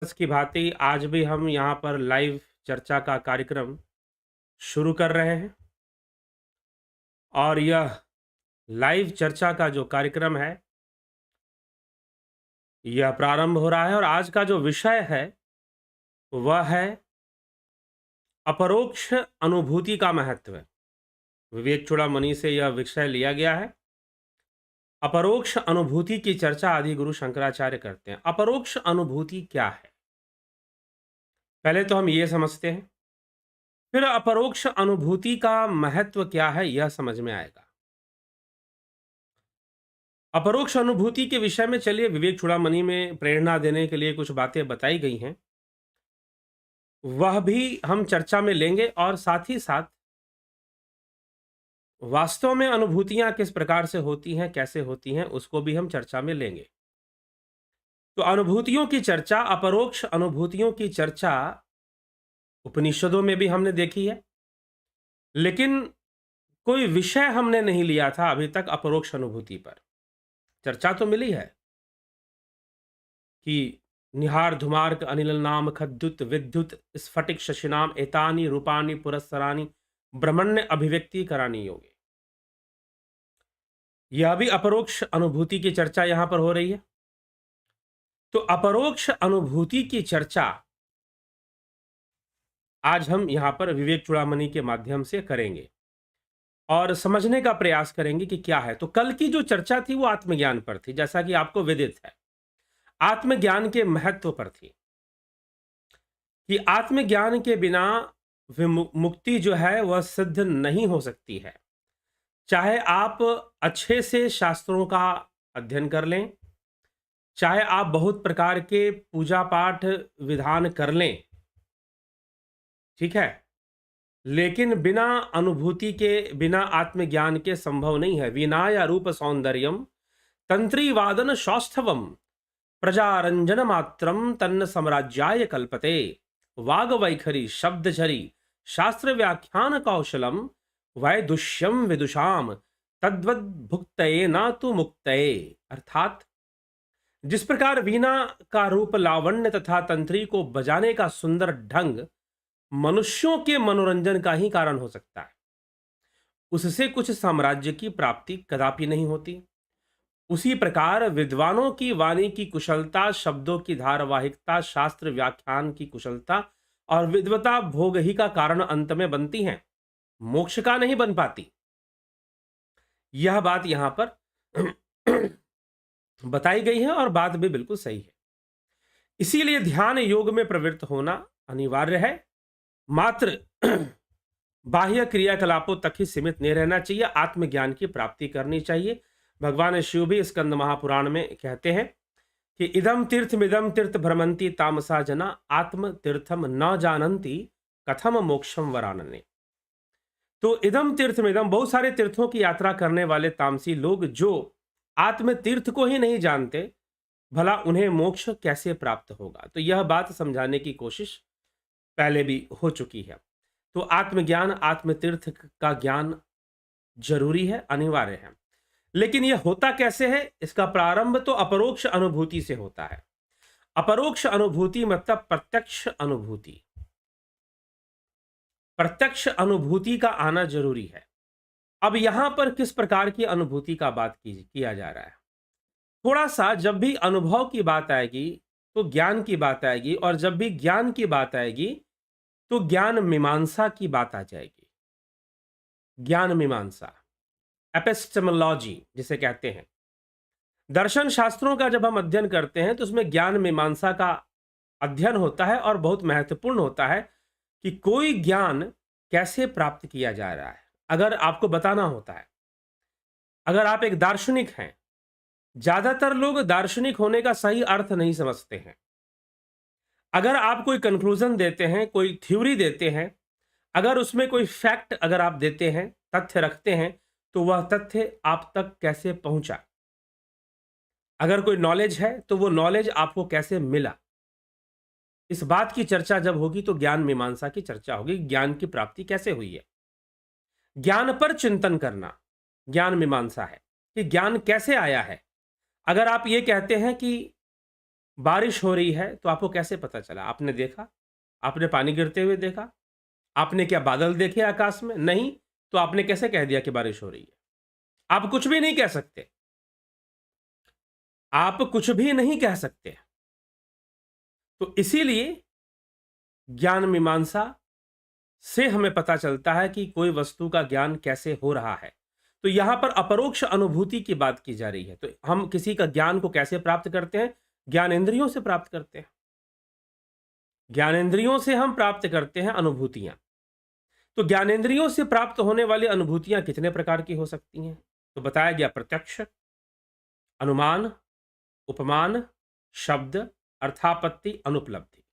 की भांति आज भी हम यहाँ पर लाइव चर्चा का कार्यक्रम शुरू कर रहे हैं और यह लाइव चर्चा का जो कार्यक्रम है, यह प्रारंभ हो रहा है और आज का जो विषय है, वह है अपरोक्ष अनुभूति का महत्व। विवेक चूड़ामणि से यह विषय लिया गया है। अपरोक्ष अनुभूति की चर्चा आदि गुरु शंकराचार्य करते हैं। अपरोक्ष अनुभूति क्या है? पहले तो हम ये समझते हैं, फिर अपरोक्ष अनुभूति का महत्व क्या है यह समझ में आएगा। अपरोक्ष अनुभूति के विषय में चलिए विवेक चूड़ामणि में प्रेरणा देने के लिए कुछ बातें बताई गई हैं, वह भी हम चर्चा में लेंगे और साथ ही साथ वास्तव में अनुभूतियां किस प्रकार से होती हैं, कैसे होती हैं, उसको भी हम चर्चा में लेंगे। तो अनुभूतियों की चर्चा, अपरोक्ष अनुभूतियों की चर्चा उपनिषदों में भी हमने देखी है, लेकिन कोई विषय हमने नहीं लिया था अभी तक अपरोक्ष अनुभूति पर। चर्चा तो मिली है कि निहार धुमार्क अनिल नाम खद्युत विद्युत स्फटिक शशिनाम एतानी रूपानी पुरस्सरानी ब्रह्मण्य अभिव्यक्ति करानी योगे। यह भी अपरोक्ष अनुभूति की चर्चा यहां पर हो रही है। तो अपरोक्ष अनुभूति की चर्चा आज हम यहां पर विवेक चूड़ामणि के माध्यम से करेंगे और समझने का प्रयास करेंगे कि क्या है। तो कल की जो चर्चा थी वो आत्मज्ञान पर थी, जैसा कि आपको विदित है। आत्मज्ञान के महत्व पर थी कि आत्मज्ञान के बिना मुक्ति जो है वह सिद्ध नहीं हो सकती है। चाहे आप अच्छे से शास्त्रों का अध्ययन कर लें, चाहे आप बहुत प्रकार के पूजा पाठ विधान कर लें, ठीक है, लेकिन बिना अनुभूति के, बिना आत्मज्ञान के संभव नहीं है। विनाया रूप सौंदर्यम तंत्री वादन सौष्ठवम प्रजारंजन मात्रम तन्न साम्राज्याय कल्पते वाग वैखरी शब्द झरी शास्त्र व्याख्यान कौशलम वैदुष्यम विदुषाम तद्वद भुक्तये ना तो मुक्तये। अर्थात जिस प्रकार वीणा का रूप लावण्य तथा तंत्री को बजाने का सुंदर ढंग मनुष्यों के मनोरंजन का ही कारण हो सकता है, उससे कुछ साम्राज्य की प्राप्ति कदापि नहीं होती। उसी प्रकार विद्वानों की वाणी की कुशलता, शब्दों की धारावाहिकता, शास्त्र व्याख्यान की कुशलता और विद्वता भोग ही का कारण अंत में बनती हैं, मोक्ष का नहीं बन पाती। यह बात यहां पर बताई गई है और बात भी बिल्कुल सही है। इसीलिए ध्यान योग में प्रवृत्त होना अनिवार्य है। मात्र बाह्य क्रियाकलापों तक ही सीमित नहीं रहना चाहिए, आत्मज्ञान की प्राप्ति करनी चाहिए। भगवान शिव भी स्कंद महापुराण में कहते हैं कि इदम तीर्थमिदम तीर्थ भ्रमंती तामसा जना आत्म तीर्थम न जानंती कथम मोक्षम वरानने। तो इदम तीर्थमिदम, बहुत सारे तीर्थों की यात्रा करने वाले तामसी लोग जो आत्म तीर्थ को ही नहीं जानते, भला उन्हें मोक्ष कैसे प्राप्त होगा। तो यह बात समझाने की कोशिश पहले भी हो चुकी है। तो आत्मज्ञान, आत्मतीर्थ का ज्ञान जरूरी है, अनिवार्य है। लेकिन यह होता कैसे है? इसका प्रारंभ तो अपरोक्ष अनुभूति से होता है। अपरोक्ष अनुभूति मतलब प्रत्यक्ष अनुभूति। प्रत्यक्ष अनुभूति का आना जरूरी है। अब यहां पर किस प्रकार की अनुभूति का बात किया जा रहा है? थोड़ा सा जब भी अनुभव की बात आएगी तो ज्ञान की बात आएगी, और जब भी ज्ञान की बात आएगी तो ज्ञान मीमांसा की बात आ जाएगी। ज्ञान मीमांसा, एपिस्टेमोलॉजी जिसे कहते हैं। दर्शन शास्त्रों का जब हम अध्ययन करते हैं तो उसमें ज्ञान मीमांसा का अध्ययन होता है और बहुत महत्वपूर्ण होता है कि कोई ज्ञान कैसे प्राप्त किया जा रहा है। अगर आपको बताना होता है, अगर आप एक दार्शनिक हैं, ज्यादातर लोग दार्शनिक होने का सही अर्थ नहीं समझते हैं। अगर आप कोई कंक्लूजन देते हैं, कोई थ्योरी देते हैं, अगर उसमें कोई फैक्ट अगर आप देते हैं, तथ्य रखते हैं, तो वह तथ्य आप तक कैसे पहुंचा। अगर कोई नॉलेज है तो वो नॉलेज आपको कैसे मिला। इस बात की चर्चा जब होगी तो ज्ञान मीमांसा की चर्चा होगी। ज्ञान की प्राप्ति कैसे हुई है, ज्ञान पर चिंतन करना ज्ञान मीमांसा है कि ज्ञान कैसे आया है। अगर आप ये कहते हैं कि बारिश हो रही है तो आपको कैसे पता चला? आपने देखा? आपने पानी गिरते हुए देखा? आपने क्या बादल देखे आकाश में? नहीं। तो आपने कैसे कह दिया कि बारिश हो रही है? आप कुछ भी नहीं कह सकते। आप कुछ भी नहीं कह सकते। तो इसीलिए ज्ञान मीमांसा से हमें पता चलता है कि कोई वस्तु का ज्ञान कैसे हो रहा है। तो यहां पर अपरोक्ष अनुभूति की बात की जा रही है। तो हम किसी का ज्ञान को कैसे प्राप्त करते हैं? ज्ञानेंद्रियों से प्राप्त करते हैं। ज्ञानेंद्रियों से हम प्राप्त करते हैं अनुभूतियां। तो ज्ञानेंद्रियों से प्राप्त होने वाली अनुभूतियां कितने प्रकार की हो सकती हैं? तो बताया गया प्रत्यक्ष, अनुमान, उपमान, शब्द, अर्थापत्ति, अनुपलब्धि।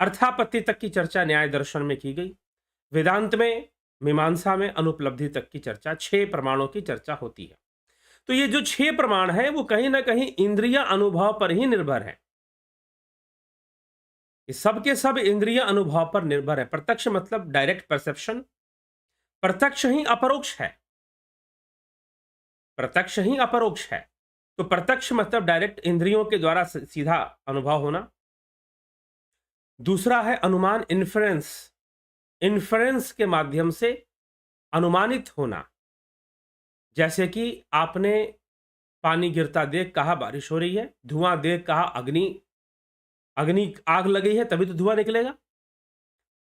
अर्थापत्ति तक की चर्चा न्याय दर्शन में की गई। वेदांत में, मीमांसा में अनुपलब्धि तक की चर्चा, 6 प्रमाणों की चर्चा होती है। तो ये जो 6 प्रमाण है वो कहीं ना कहीं इंद्रिय अनुभव पर ही निर्भर है। ये सब के सब इंद्रिय अनुभव पर निर्भर है। प्रत्यक्ष मतलब डायरेक्ट परसेप्शन। प्रत्यक्ष ही अपरोक्ष है। प्रत्यक्ष ही अपरोक्ष है। तो प्रत्यक्ष मतलब डायरेक्ट इंद्रियों के द्वारा सीधा अनुभव होना। दूसरा है अनुमान, इन्फ्रेंस। इन्फ्रेंस के माध्यम से अनुमानित होना। जैसे कि आपने पानी गिरता देख कहा बारिश हो रही है, धुआं देख कहा अग्नि अग्नि आग लगी है तभी तो धुआं निकलेगा।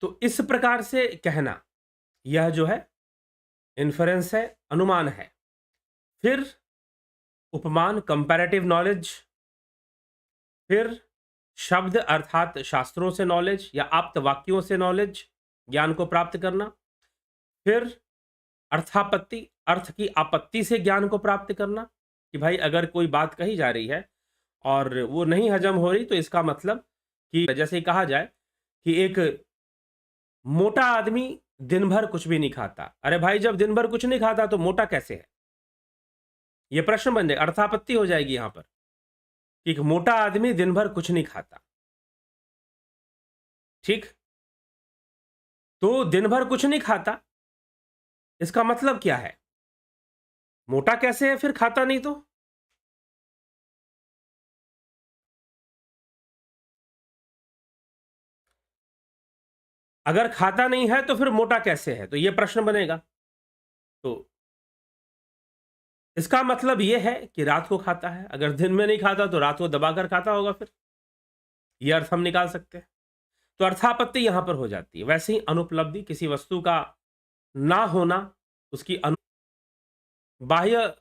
तो इस प्रकार से कहना, यह जो है इन्फरेंस है, अनुमान है। फिर उपमान, कंपैरेटिव नॉलेज। फिर शब्द अर्थात शास्त्रों से नॉलेज या आप्त वाक्यों से नॉलेज, ज्ञान को प्राप्त करना। फिर अर्थापत्ति, अर्थ की आपत्ति से ज्ञान को प्राप्त करना कि भाई अगर कोई बात कही जा रही है और वो नहीं हजम हो रही तो इसका मतलब कि जैसे कहा जाए कि एक मोटा आदमी दिन भर कुछ भी नहीं खाता। अरे भाई जब दिन भर कुछ नहीं खाता तो मोटा कैसे है? ये प्रश्न बन जाएगा, अर्थापत्ति हो जाएगी यहां पर कि एक मोटा आदमी दिन भर कुछ नहीं खाता। ठीक, तो दिन भर कुछ नहीं खाता इसका मतलब क्या है? मोटा कैसे है फिर खाता नहीं तो? अगर खाता नहीं है तो फिर मोटा कैसे है? तो यह प्रश्न बनेगा। तो इसका मतलब यह है कि रात को खाता है, अगर दिन में नहीं खाता तो रात को दबाकर खाता होगा। फिर यह अर्थ हम निकाल सकते हैं। तो अर्थापत्ति यहां पर हो जाती है। वैसे ही अनुपलब्धि, किसी वस्तु का ना होना, उसकी बाह्य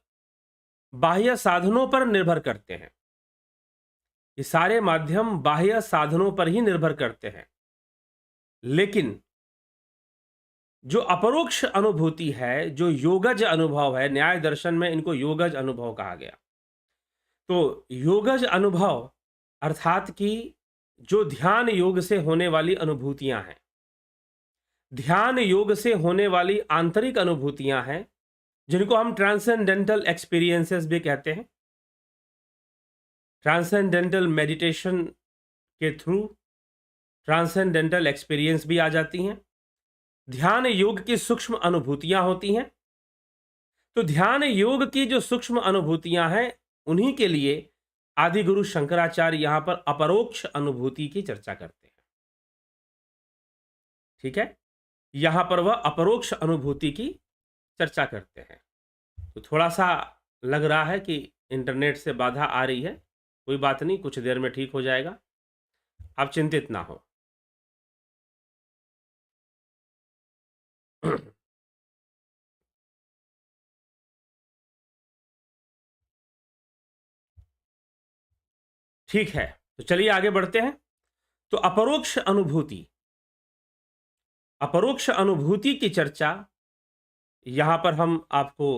बाह्य साधनों पर निर्भर करते हैं। ये सारे माध्यम बाह्य साधनों पर ही निर्भर करते हैं। लेकिन जो अपरोक्ष अनुभूति है, जो योगज अनुभव है, न्याय दर्शन में इनको योगज अनुभव कहा गया। तो योगज अनुभव अर्थात कि जो ध्यान योग से होने वाली अनुभूतियां हैं, ध्यान योग से होने वाली आंतरिक अनुभूतियां हैं, जिनको हम ट्रांसेंडेंटल एक्सपीरियंसेस भी कहते हैं। ट्रांसेंडेंटल मेडिटेशन के थ्रू ट्रांसेंडेंटल एक्सपीरियंस भी आ जाती हैं। ध्यान योग की सूक्ष्म अनुभूतियां होती हैं। तो ध्यान योग की जो सूक्ष्म अनुभूतियां हैं उन्हीं के लिए आदि गुरु शंकराचार्य यहां पर अपरोक्ष अनुभूति की चर्चा करते हैं। ठीक है, यहां पर वह अपरोक्ष अनुभूति की चर्चा करते हैं। तो थोड़ा सा लग रहा है कि इंटरनेट से बाधा आ रही है, कोई बात नहीं, कुछ देर में ठीक हो जाएगा, आप चिंतित ना हो। ठीक है, तो चलिए आगे बढ़ते हैं। तो अपरोक्ष अनुभूति, अपरोक्ष अनुभूति की चर्चा यहां पर हम आपको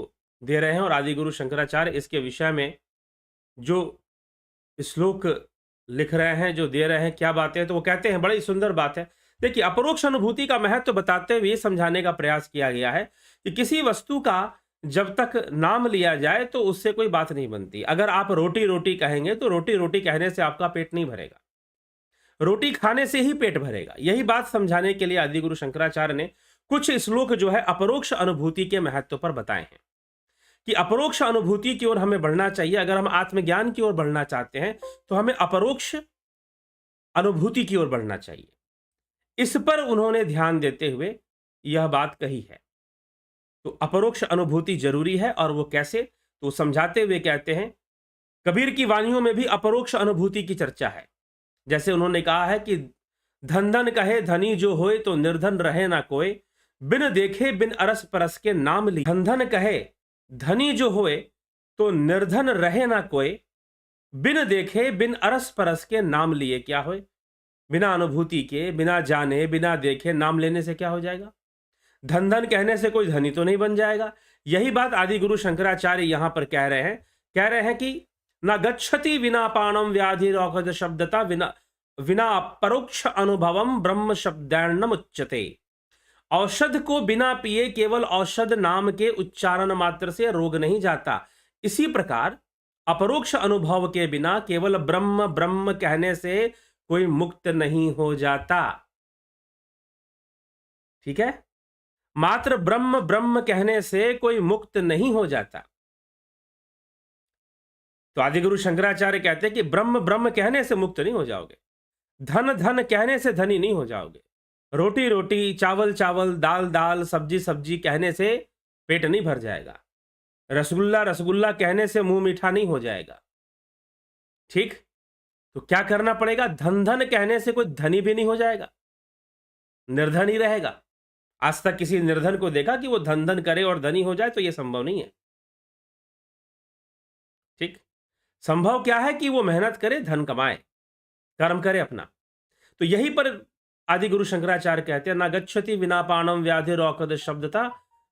दे रहे हैं और आदि गुरु शंकराचार्य इसके विषय में जो श्लोक लिख रहे हैं, जो दे रहे हैं, क्या बातें हैं, तो वो कहते हैं बड़ी सुंदर बात है। देखिए, अपरोक्ष अनुभूति का महत्व बताते हुए समझाने का प्रयास किया गया है कि किसी वस्तु का जब तक नाम लिया जाए तो उससे कोई बात नहीं बनती। अगर आप रोटी रोटी कहेंगे तो रोटी रोटी कहने से आपका पेट नहीं भरेगा, रोटी खाने से ही पेट भरेगा। यही बात समझाने के लिए आदिगुरु शंकराचार्य ने कुछ श्लोक जो है अपरोक्ष अनुभूति के महत्व पर बताए हैं कि अपरोक्ष अनुभूति की ओर हमें बढ़ना चाहिए। अगर हम आत्मज्ञान की ओर बढ़ना चाहते हैं तो हमें अपरोक्ष अनुभूति की ओर बढ़ना चाहिए। इस पर उन्होंने ध्यान देते हुए यह बात कही है। तो अपरोक्ष अनुभूति जरूरी है, और वो कैसे, तो समझाते हुए कहते हैं, कबीर की वाणियों में भी अपरोक्ष अनुभूति की चर्चा है। जैसे उन्होंने कहा है कि धन धन कहे धनी जो होए, तो निर्धन रहे ना कोई, बिन देखे बिन अरस परस के नाम ली। धन धन कहे धनी जो होए, तो निर्धन रहे ना कोई, बिन देखे बिन अरस परस के नाम लिए। क्या होए? बिना अनुभूति के, बिना जाने, बिना देखे नाम लेने से क्या हो जाएगा? धन धन कहने से कोई धनी तो नहीं बन जाएगा। यही बात आदि गुरु शंकराचार्य यहां पर कह रहे हैं कि न गच्छति विना पाणम व्याधि औषध शब्दता, विना परोक्ष अनुभवम ब्रह्म शब्दान्नम उच्यते। औषध को बिना पिए केवल औषध नाम के उच्चारण मात्र से रोग नहीं जाता। इसी प्रकार अपरोक्ष अनुभव के बिना केवल ब्रह्म ब्रह्म कहने से कोई मुक्त नहीं हो जाता। ठीक है? मात्र ब्रह्म ब्रह्म कहने से कोई मुक्त नहीं हो जाता। तो आदिगुरु शंकराचार्य कहते हैं कि ब्रह्म ब्रह्म कहने से मुक्त नहीं हो जाओगे, धन धन कहने से धनी नहीं हो जाओगे, रोटी रोटी, चावल चावल, दाल दाल, सब्जी सब्जी कहने से पेट नहीं भर जाएगा, रसगुल्ला रसगुल्ला कहने से मुंह मीठा नहीं हो जाएगा। ठीक? तो क्या करना पड़ेगा? धन धन कहने से कोई धनी भी नहीं हो जाएगा, निर्धन ही रहेगा। आज तक किसी निर्धन को देखा कि वो धन धन करे और धनी हो जाए? तो यह संभव नहीं है। ठीक? संभव क्या है कि वो मेहनत करे, धन कमाए, कर्म करे अपना। तो यही पर आदि गुरु शंकराचार्य कहते हैं, ना गच्छति विना पाणम व्याधि औषध शब्दता,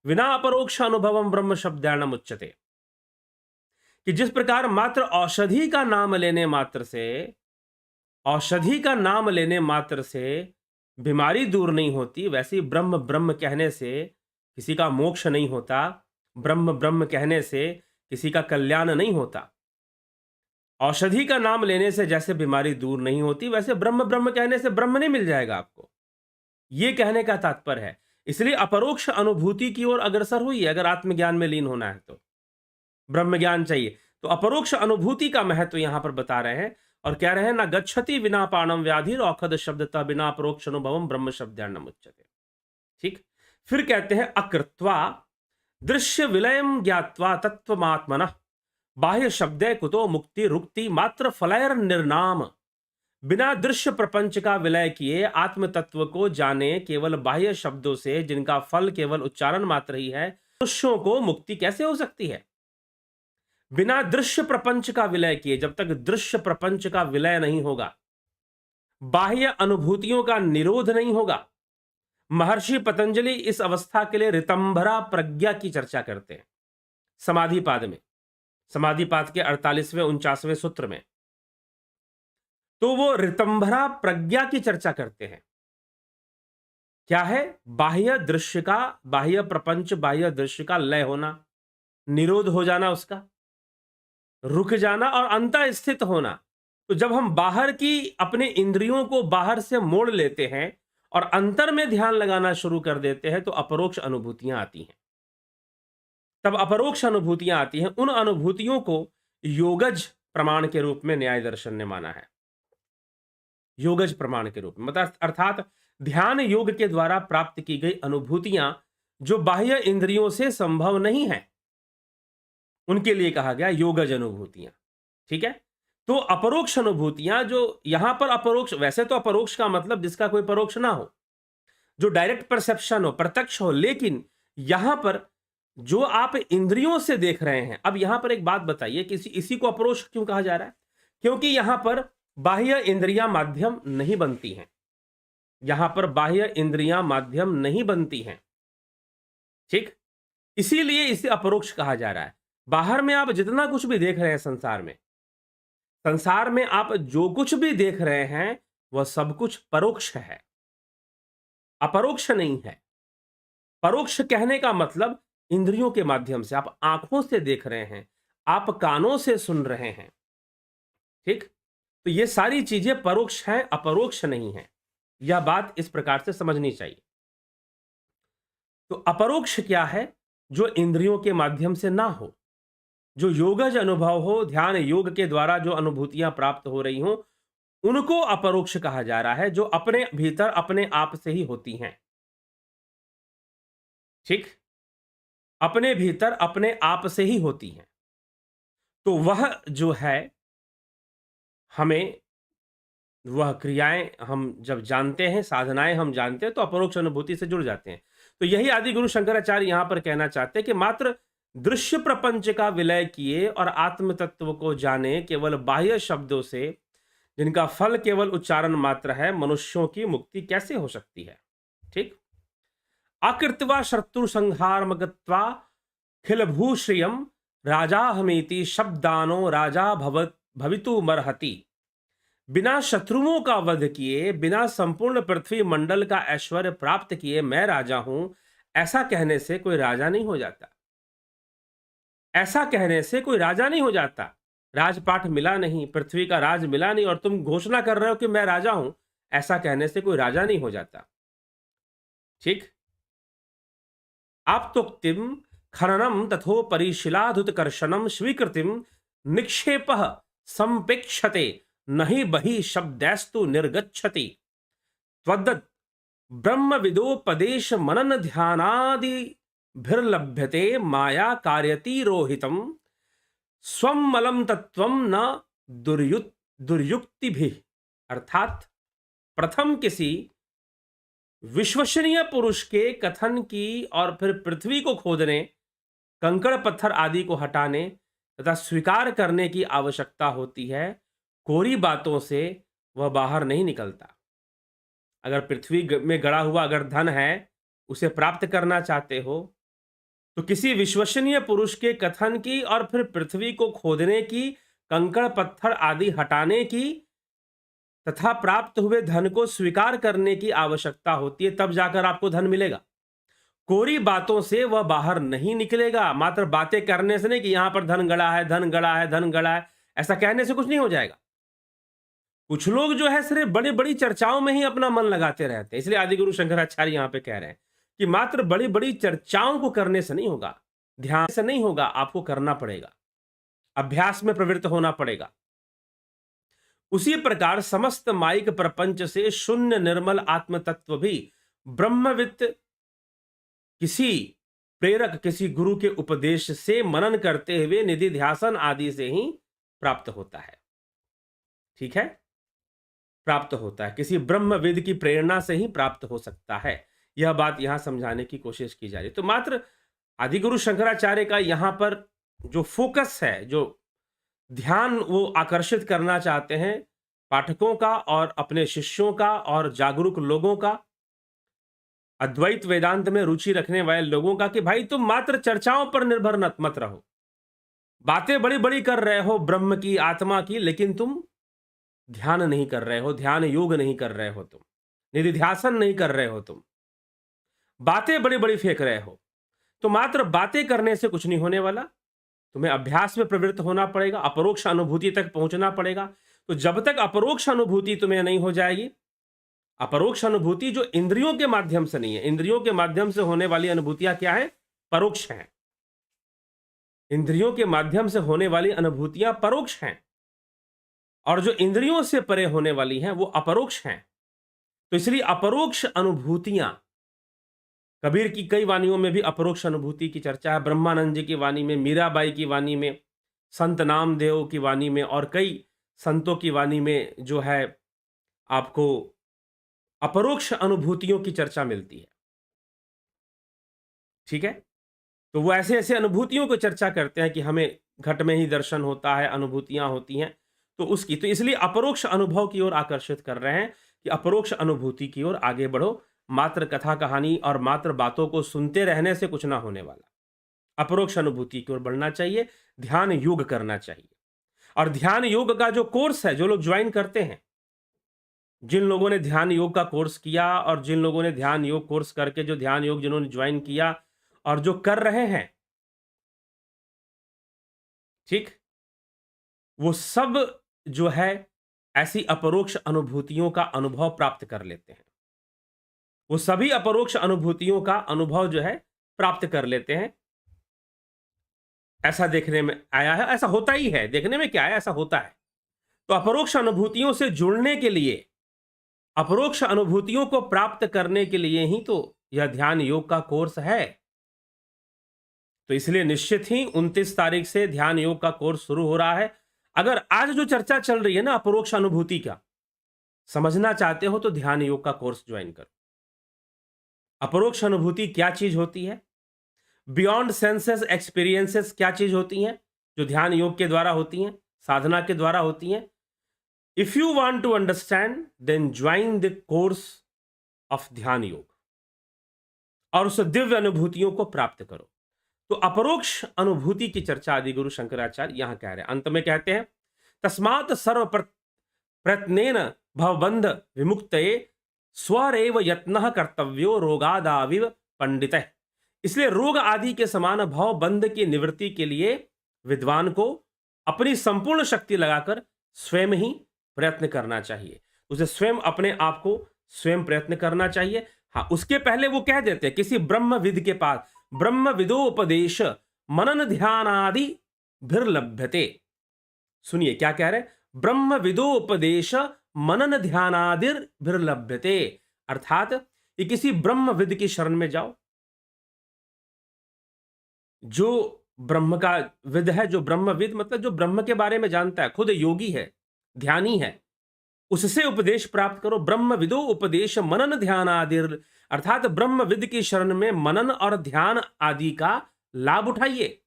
विना अपरोक्ष अनुभवम ब्रह्म शब्दान्नम उच्यते। कि जिस प्रकार मात्र औषधि का नाम लेने मात्र से, औषधि का नाम लेने मात्र से बीमारी दूर नहीं होती, वैसे ही ब्रह्म ब्रह्म कहने से किसी का मोक्ष नहीं होता, ब्रह्म ब्रह्म कहने से किसी का कल्याण नहीं होता। औषधि का नाम लेने से जैसे बीमारी दूर नहीं होती, वैसे ब्रह्म ब्रह्म कहने से ब्रह्म नहीं मिल जाएगा आपको। यह कहने का तात्पर्य है। इसलिए अपरोक्ष अनुभूति की ओर अग्रसर हुई, अगर आत्मज्ञान में लीन होना है तो ब्रह्म ज्ञान चाहिए। तो अपरोक्ष अनुभूति का महत्व यहां पर बता रहे हैं और कह रहे हैं, ना गच्छति विना पाणम व्याधि औषध शब्दता, बिना अपरोक्ष अनुभवम ब्रह्म शब्दान्नम उच्यते। ठीक? फिर कहते हैं, अकृत्वा दृश्य विलयम ज्ञात्वा तत्वमात्मनः बाह्य शब्दे कुतो मुक्ति रुक्ति मात्र फलैर निर्नाम। बिना दृश्य प्रपंच का विलय किए आत्म तत्व को जाने केवल बाह्य शब्दों से, जिनका फल केवल उच्चारण मात्र ही है, मनुष्यों को मुक्ति कैसे हो सकती है? बिना दृश्य प्रपंच का विलय किए, जब तक दृश्य प्रपंच का विलय नहीं होगा, बाह्य अनुभूतियों का निरोध नहीं होगा। महर्षि पतंजलि इस अवस्था के लिए ऋतंभरा प्रज्ञा की चर्चा करते हैं समाधिपाद में, समाधिपाद के 48वें 49वें सूत्र में। तो वो ऋतंभरा प्रज्ञा की चर्चा करते हैं। क्या है? बाह्य दृश्य का, बाह्य प्रपंच, बाह्य दृश्य का लय होना, निरोध हो जाना, उसका रुक जाना और अंतः स्थित होना। तो जब हम बाहर की अपने इंद्रियों को बाहर से मोड़ लेते हैं और अंतर में ध्यान लगाना शुरू कर देते हैं, तो अपरोक्ष अनुभूतियां आती हैं। तब अपरोक्ष अनुभूतियां आती हैं। उन अनुभूतियों को योगज प्रमाण के रूप में न्याय दर्शन ने माना है। योगज प्रमाण के रूप में मतलब अर्थात ध्यान योग के द्वारा प्राप्त की गई अनुभूतियां जो बाह्य इंद्रियों से संभव नहीं है, उनके लिए कहा गया योगज अनुभूतियां। ठीक है? तो अपरोक्ष अनुभूतियां जो यहां पर अपरोक्ष, वैसे तो अपरोक्ष का मतलब जिसका कोई परोक्ष ना हो, जो डायरेक्ट परसेप्शन हो, प्रत्यक्ष हो, लेकिन यहां पर जो आप इंद्रियों से देख रहे हैं। अब यहां पर एक बात बताइए कि इसी को अपरोक्ष क्यों कहा जा रहा है? क्योंकि यहां पर बाह्य इंद्रियां माध्यम नहीं बनती हैं। यहां पर बाह्य इंद्रियां माध्यम नहीं बनती हैं। ठीक? इसीलिए इसे अपरोक्ष कहा जा रहा है। बाहर में आप जितना कुछ भी देख रहे हैं संसार में आप जो कुछ भी देख रहे हैं वह सब कुछ परोक्ष है, अपरोक्ष नहीं है। परोक्ष कहने का मतलब इंद्रियों के माध्यम से, आप आंखों से देख रहे हैं, आप कानों से सुन रहे हैं। ठीक? तो ये सारी चीजें परोक्ष हैं, अपरोक्ष नहीं है। यह बात इस प्रकार से समझनी चाहिए। तो अपरोक्ष क्या है? जो इंद्रियों के माध्यम से ना हो, जो योगज अनुभव हो, ध्यान योग के द्वारा जो अनुभूतियां प्राप्त हो रही हों, उनको अपरोक्ष कहा जा रहा है, जो अपने भीतर अपने आप से ही होती हैं। ठीक? अपने भीतर अपने आप से ही होती हैं। तो वह जो है, हमें वह क्रियाएं हम जब जानते हैं, साधनाएं हम जानते हैं, तो अपरोक्ष अनुभूति से जुड़ जाते हैं। तो यही आदि गुरु शंकराचार्य यहां पर कहना चाहते हैं कि मात्र दृश्य प्रपंच का विलय किए और आत्म तत्व को जाने केवल बाह्य शब्दों से, जिनका फल केवल उच्चारण मात्र है, मनुष्यों की मुक्ति कैसे हो सकती है? ठीक? आकृत्वा शत्रु संहारमगत्वा खिल भूश्रियम राजा हमेति शब्दानो राजा भवितुमर्हति। बिना शत्रुओं का वध किए, बिना संपूर्ण पृथ्वी मंडल का ऐश्वर्य प्राप्त किए मैं राजा हूं, ऐसा कहने से कोई राजा नहीं हो जाता। ऐसा कहने से कोई राजा नहीं हो जाता। राजपाट मिला नहीं, पृथ्वी का राज मिला नहीं, और तुम घोषणा कर रहे हो कि मैं राजा हूं, ऐसा कहने से कोई राजा नहीं हो जाता। ठीक? आप्तोक्तिम खननम तथोपरिशिलाधुतकर्षणम स्वीकृतिम निक्षेपः संपेक्षते नहि बहि शब्दैस्तु निर्गच्छति। त्वद्दत् ब्रह्मविदोपदेश मनन ध्यानादिभिर्लभ्यते माया कार्यतिरोहितम् स्वमलम तत्वम न दुर्युक्तिभिः। अर्थात प्रथम किसी विश्वसनीय पुरुष के कथन की और फिर पृथ्वी को खोदने, कंकड़ पत्थर आदि को हटाने तथा स्वीकार करने की आवश्यकता होती है। कोरी बातों से वह बाहर नहीं निकलता। अगर पृथ्वी में गड़ा हुआ अगर धन है, उसे प्राप्त करना चाहते हो, तो किसी विश्वसनीय पुरुष के कथन की और फिर पृथ्वी को खोदने की, कंकड़ पत्थर आदि हटाने की तथा प्राप्त हुए धन को स्वीकार करने की आवश्यकता होती है, तब जाकर आपको धन मिलेगा। कोरी बातों से वह बाहर नहीं निकलेगा। मात्र बातें करने से नहीं कि यहां पर धन गड़ा है, धन गड़ा है, धन गड़ा है, ऐसा कहने से कुछ नहीं हो जाएगा। कुछ लोग जो है सिर्फ बड़ी बड़ी चर्चाओं में ही अपना मन लगाते रहते हैं। इसलिए आदि गुरु शंकराचार्य यहां पे कह रहे हैं कि मात्र बड़ी बड़ी चर्चाओं को करने से नहीं होगा, ध्यान से नहीं होगा, आपको करना पड़ेगा, अभ्यास में प्रवृत्त होना पड़ेगा। उसी प्रकार समस्त माइक प्रपंच से शून्य निर्मल आत्म तत्व भी ब्रह्मविद किसी प्रेरक, किसी गुरु के उपदेश से मनन करते हुए निधि ध्यासन आदि से ही प्राप्त होता है। ठीक है? प्राप्त होता है, किसी ब्रह्मविद की प्रेरणा से ही प्राप्त हो सकता है। यह बात यहां समझाने की कोशिश की जा रही है। तो मात्र आदिगुरु शंकराचार्य का यहां पर जो फोकस है, जो ध्यान वो आकर्षित करना चाहते हैं पाठकों का और अपने शिष्यों का और जागरूक लोगों का, अद्वैत वेदांत में रुचि रखने वाले लोगों का, कि भाई तुम मात्र चर्चाओं पर निर्भर मत रहो। बातें बड़ी बड़ी कर रहे हो ब्रह्म की, आत्मा की, लेकिन तुम ध्यान नहीं कर रहे हो, ध्यान योग नहीं कर रहे हो, तुम निधिध्यासन नहीं कर रहे हो, तुम बातें बड़ी बड़ी फेंक रहे हो। तो मात्र बातें करने से कुछ नहीं होने वाला, तुम्हें अभ्यास में प्रवृत्त होना पड़ेगा, अपरोक्ष अनुभूति तक पहुंचना पड़ेगा। तो जब तक अपरोक्ष अनुभूति तुम्हें नहीं हो जाएगी, अपरोक्ष अनुभूति जो इंद्रियों के माध्यम से नहीं है, इंद्रियों के माध्यम से होने वाली अनुभूतियां क्या है? परोक्ष हैं। इंद्रियों के माध्यम से होने वाली अनुभूतियां परोक्ष हैं, और जो इंद्रियों से परे होने वाली हैं वो अपरोक्ष हैं। तो इसलिए अपरोक्ष अनुभूतियां, कबीर की कई वाणियों में भी अपरोक्ष अनुभूति की चर्चा है, ब्रह्मानंद जी की वाणी में, मीराबाई की वाणी में, संत नामदेव की वाणी में और कई संतों की वाणी में जो है आपको अपरोक्ष अनुभूतियों की चर्चा मिलती है। ठीक है? तो वो ऐसे ऐसे अनुभूतियों को चर्चा करते हैं कि हमें घट में ही दर्शन होता है, अनुभूतियां होती हैं, तो उसकी, तो इसलिए अपरोक्ष अनुभव की ओर आकर्षित कर रहे हैं कि अपरोक्ष अनुभूति की ओर आगे बढ़ो। मात्र कथा कहानी और मात्र बातों को सुनते रहने से कुछ ना होने वाला, अपरोक्ष अनुभूति की ओर बढ़ना चाहिए, ध्यान योग करना चाहिए। और ध्यान योग का जो कोर्स है, जो लोग ज्वाइन करते हैं, जिन लोगों ने ध्यान योग का कोर्स किया और जिन लोगों ने ध्यान योग कोर्स करके जो ध्यान योग जिन्होंने ज्वाइन किया और जो कर रहे हैं, ठीक, वो सब जो है ऐसी अपरोक्ष अनुभूतियों का अनुभव प्राप्त कर लेते हैं। वो सभी अपरोक्ष अनुभूतियों का अनुभव जो है प्राप्त कर लेते हैं। ऐसा देखने में आया है, ऐसा होता ही है, देखने में क्या है, ऐसा होता है। तो अपरोक्ष अनुभूतियों से जुड़ने के लिए, अपरोक्ष अनुभूतियों को प्राप्त करने के लिए ही तो यह ध्यान योग का कोर्स है। तो इसलिए निश्चित ही 29 तारीख से ध्यान योग का कोर्स शुरू हो रहा है। अगर आज जो चर्चा चल रही है ना अपरोक्ष अनुभूति का, समझना चाहते हो तो ध्यान योग का कोर्स ज्वाइन करो। अपरोक्ष अनुभूति क्या चीज होती है, बियॉन्ड सेंसेस एक्सपीरियंसेस क्या चीज होती हैं, जो ध्यान योग के द्वारा होती हैं, साधना के द्वारा होती हैं। If you want to understand then join the course of ध्यान योग और उस दिव्य अनुभूतियों को प्राप्त करो। तो अपरोक्ष अनुभूति की चर्चा आदि गुरु शंकराचार्य यहां कह रहे हैं। अंत में कहते हैं तस्मात् सर्व प्रयत्नेन भवबंध विमुक्तये स्वरेव यत्नः कर्तव्यो रोगादाविव पंडितः। इसलिए रोग आदि के समान भव बंध की निवृत्ति के लिए विद्वान को अपनी संपूर्ण शक्ति लगाकर स्वयं ही प्रयत्न करना चाहिए। उसे स्वयं अपने आप को स्वयं प्रयत्न करना चाहिए। हाँ, उसके पहले वो कह देते हैं किसी ब्रह्मविद के पास ब्रह्म विदोपदेश मनन ध्यानादि भिर्लभ्यते। सुनिए क्या कह रहे हैं, ब्रह्म विदोपदेश मनन ध्यानादिर भिर्लभ्यते, अर्थात ये किसी ब्रह्मविद की शरण में जाओ, जो ब्रह्म का विद है, जो ब्रह्मविद मतलब जो ब्रह्म के बारे में जानता है, खुद योगी है, ध्यानी है, उससे उपदेश प्राप्त करो। ब्रह्म विदो उपदेश मनन ध्यान आदि, अर्थात ब्रह्मविद की शरण में मनन और ध्यान आदि का लाभ उठाइए,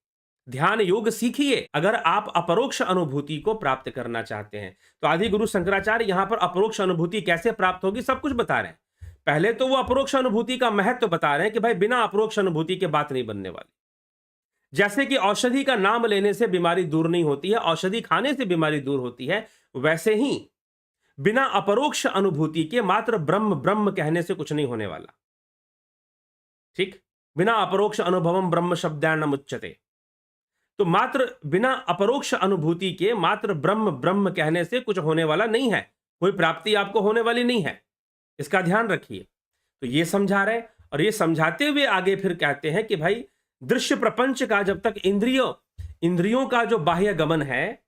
ध्यान योग सीखिए अगर आप अपरोक्ष अनुभूति को प्राप्त करना चाहते हैं। तो आदि गुरु शंकराचार्य यहां पर अपरोक्ष अनुभूति कैसे प्राप्त होगी सब कुछ बता रहे हैं। पहले तो वो अपरोक्ष अनुभूति का महत्व बता रहे हैं कि भाई बिना अपरोक्ष अनुभूति के बात नहीं बनने वाली। जैसे कि औषधि का नाम लेने से बीमारी दूर नहीं होती है, औषधि खाने से बीमारी दूर होती है, वैसे ही बिना अपरोक्ष अनुभूति के मात्र ब्रह्म ब्रह्म कहने से कुछ नहीं होने वाला। ठीक, बिना अपरोक्ष अनुभवम ब्रह्म शब्दान उच्यते। तो मात्र बिना अपरोक्ष अनुभूति के मात्र ब्रह्म ब्रह्म कहने से कुछ होने वाला नहीं है, कोई प्राप्ति आपको होने वाली नहीं है, इसका ध्यान रखिए। तो ये समझा रहे, और ये समझाते हुए आगे फिर कहते हैं कि भाई दृश्य प्रपंच का जब तक इंद्रियों का जो बाह्य गमन है,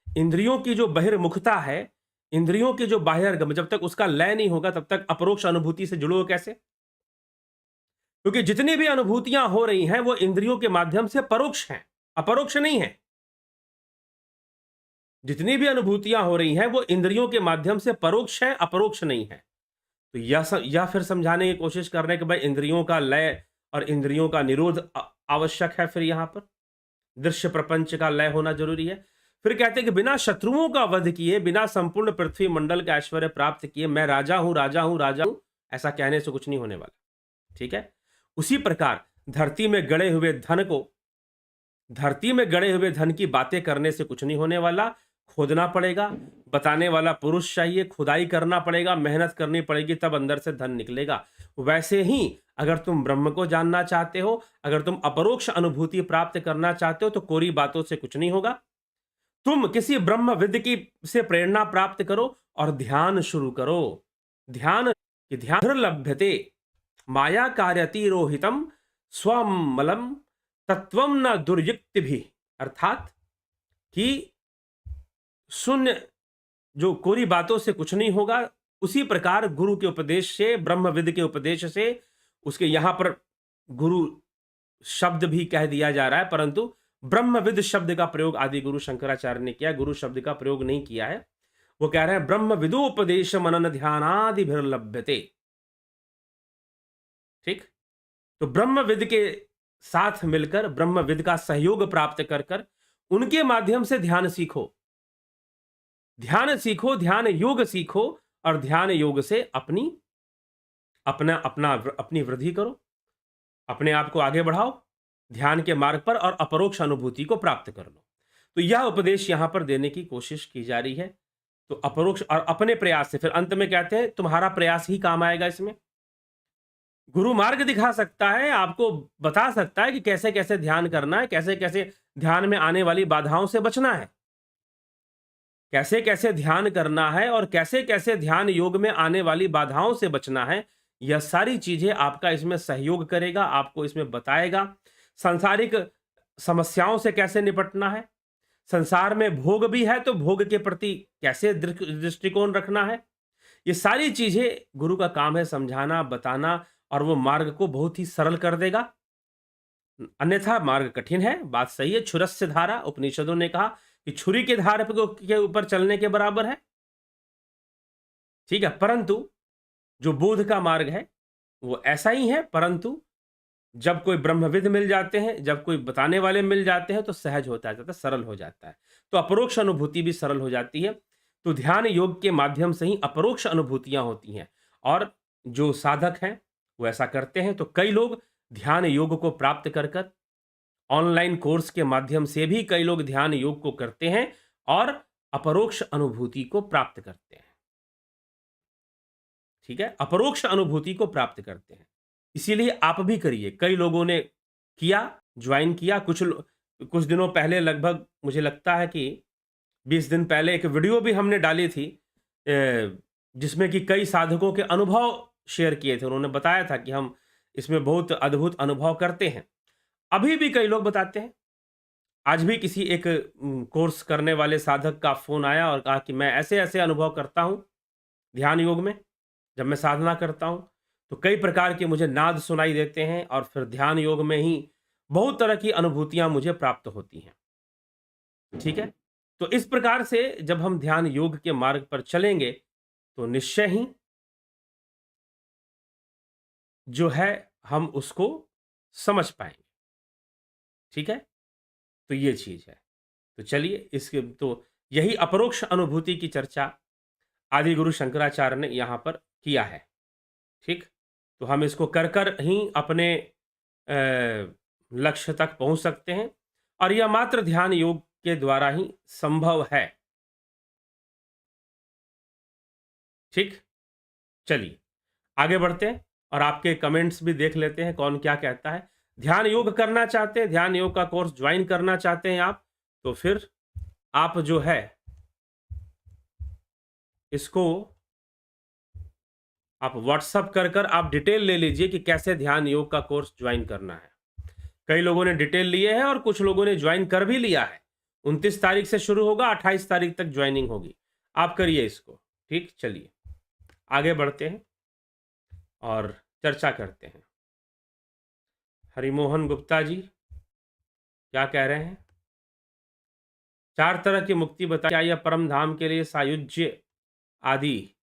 इंद्रियों की जो बहिर्मुखता है, इंद्रियों की जो बाह्य गमन, जब तक उसका लय नहीं होगा तब तक अपरोक्ष अनुभूति से जुड़ो कैसे? क्योंकि जितनी भी अनुभूतियां हो रही हैं वो इंद्रियों के माध्यम से परोक्ष हैं, अपरोक्ष नहीं है। जितनी भी अनुभूतियां हो रही हैं वो इंद्रियों के माध्यम से परोक्ष है, अपरोक्ष नहीं है। तो यह फिर समझाने की कोशिश कर रहे हैं कि भाई इंद्रियों का लय और इंद्रियों का निरोध आवश्यक है। फिर यहां पर दृश्य प्रपंच का लय होना जरूरी है। फिर कहते हैं कि बिना शत्रुओं का वध किए, बिना संपूर्ण पृथ्वी मंडल का ऐश्वर्य प्राप्त किए, मैं राजा हूं राजा हूं राजा हूं, ऐसा कहने से कुछ नहीं होने वाला। ठीक है, उसी प्रकार धरती में गड़े हुए धन की बातें करने से कुछ नहीं होने वाला। खोदना पड़ेगा, बताने वाला पुरुष चाहिए, खुदाई करना पड़ेगा, मेहनत करनी पड़ेगी, तब अंदर से धन निकलेगा। वैसे ही अगर तुम ब्रह्म को जानना चाहते हो, अगर तुम अपरोक्ष अनुभूति प्राप्त करना चाहते हो तो कोरी बातों से कुछ नहीं होगा। तुम किसी ब्रह्मविद की से प्रेरणा प्राप्त करो और ध्यान शुरू करो। ध्यान लभ्यते माया कार्यति रोहितम स्वमलम तत्वम न दुर्युक्ति भी, अर्थात कि शून्य जो कोरी बातों से कुछ नहीं होगा, उसी प्रकार गुरु के उपदेश से, ब्रह्मविद के उपदेश से, उसके यहां पर गुरु शब्द भी कह दिया जा रहा है परंतु ब्रह्मविद शब्द का प्रयोग आदि गुरु शंकराचार्य ने किया, गुरु शब्द का प्रयोग नहीं किया है। वो कह रहे हैं ब्रह्मविदोपदेश मनन ध्यानादि भिर्लभ्यते। ठीक, तो ब्रह्मविद के साथ मिलकर, ब्रह्मविद का सहयोग प्राप्त कर उनके माध्यम से ध्यान सीखो, ध्यान योग सीखो और ध्यान योग से अपनी वृद्धि करो, अपने आप को आगे बढ़ाओ ध्यान के मार्ग पर और अपरोक्ष अनुभूति को प्राप्त कर लो। तो यह उपदेश यहां पर देने की कोशिश की जा रही है। तो अपरोक्ष और अपने प्रयास से, फिर अंत में कहते हैं तुम्हारा प्रयास ही काम आएगा इसमें। गुरु मार्ग दिखा सकता है, आपको बता सकता है कि कैसे कैसे ध्यान करना है, कैसे कैसे ध्यान में आने वाली बाधाओं से बचना है, कैसे कैसे ध्यान करना है और कैसे कैसे ध्यान योग में आने वाली बाधाओं से बचना है। यह सारी चीजें आपका इसमें सहयोग करेगा, आपको इसमें बताएगा। सांसारिक समस्याओं से कैसे निपटना है, संसार में भोग भी है तो भोग के प्रति कैसे दृष्टिकोण रखना है, ये सारी चीजें गुरु का काम है समझाना, बताना, और वो मार्ग को बहुत ही सरल कर देगा। अन्यथा मार्ग कठिन है, बात सही है। छुरस्य धारा, उपनिषदों ने कहा कि छुरी के धार के ऊपर चलने के बराबर है, ठीक है। परंतु जो बोध का मार्ग है वो ऐसा ही है, परंतु जब कोई ब्रह्मविद मिल जाते हैं, जब कोई बताने वाले मिल जाते हैं, तो सहज होता जाता है, सरल हो जाता है। तो अपरोक्ष अनुभूति भी सरल हो जाती है। तो ध्यान योग के माध्यम से ही अपरोक्ष अनुभूतियां होती हैं, और जो साधक हैं वो ऐसा करते हैं। तो कई लोग ध्यान योग को प्राप्त कर कर ऑनलाइन कोर्स के माध्यम से भी कई लोग ध्यान योग को करते हैं और अपरोक्ष अनुभूति को प्राप्त करते हैं, ठीक है। अपरोक्ष अनुभूति को प्राप्त करते हैं, इसीलिए आप भी करिए। कई लोगों ने किया, ज्वाइन किया। कुछ दिनों पहले, लगभग मुझे लगता है कि 20 दिन पहले, एक वीडियो भी हमने डाली थी जिसमें कि कई साधकों के अनुभव शेयर किए थे। उन्होंने बताया था कि हम इसमें बहुत अद्भुत अनुभव करते हैं। अभी भी कई लोग बताते हैं। आज भी किसी एक कोर्स करने वाले साधक का फ़ोन आया और कहा कि मैं ऐसे-ऐसे अनुभव करता हूँ ध्यान योग में, जब मैं साधना करता हूँ, तो कई प्रकार के मुझे नाद सुनाई देते हैं, और फिर ध्यान योग में ही बहुत तरह की अनुभूतियाँ मुझे प्राप्त होती हैं, ठीक है? तो इस प्रकार से जब हम ध्यान योग के मार्ग पर चलेंगे, तो निश्चय ही जो है हम उसको समझ पाएँगे, ठीक है? तो ये चीज़ है। तो चलिए, इसके तो यही अपरोक्ष अनुभूति की चर्चा आदि गुरु शंकराचार्य ने यहाँ पर किया है, ठीक? तो हम इसको कर कर ही अपने लक्ष्य तक पहुँच सकते हैं, और यह मात्र ध्यान योग के द्वारा ही संभव है, ठीक? चलिए, आगे बढ़ते हैं और आपके कमेंट्स भी देख लेते हैं कौन क्या कहता है। ध्यान योग करना चाहते हैं, ध्यान योग का कोर्स ज्वाइन करना चाहते हैं आप, तो फिर आप जो है इसको आप व्हाट्सअप कर कर आप डिटेल ले लीजिए कि कैसे ध्यान योग का कोर्स ज्वाइन करना है। कई लोगों ने डिटेल लिए हैं और कुछ लोगों ने ज्वाइन कर भी लिया है। 29 तारीख से शुरू होगा, 28 तारीख तक ज्वाइनिंग होगी। आप करिए इसको, ठीक? चलिए, आगे बढ़ते हैं और चर्चा करते हैं। हरिमोहन गुप्ता जी क्या कह रहे हैं? 4 तरह की मुक्ति बताइए, क्या यह परम धाम के लिए सायुज्य आदि?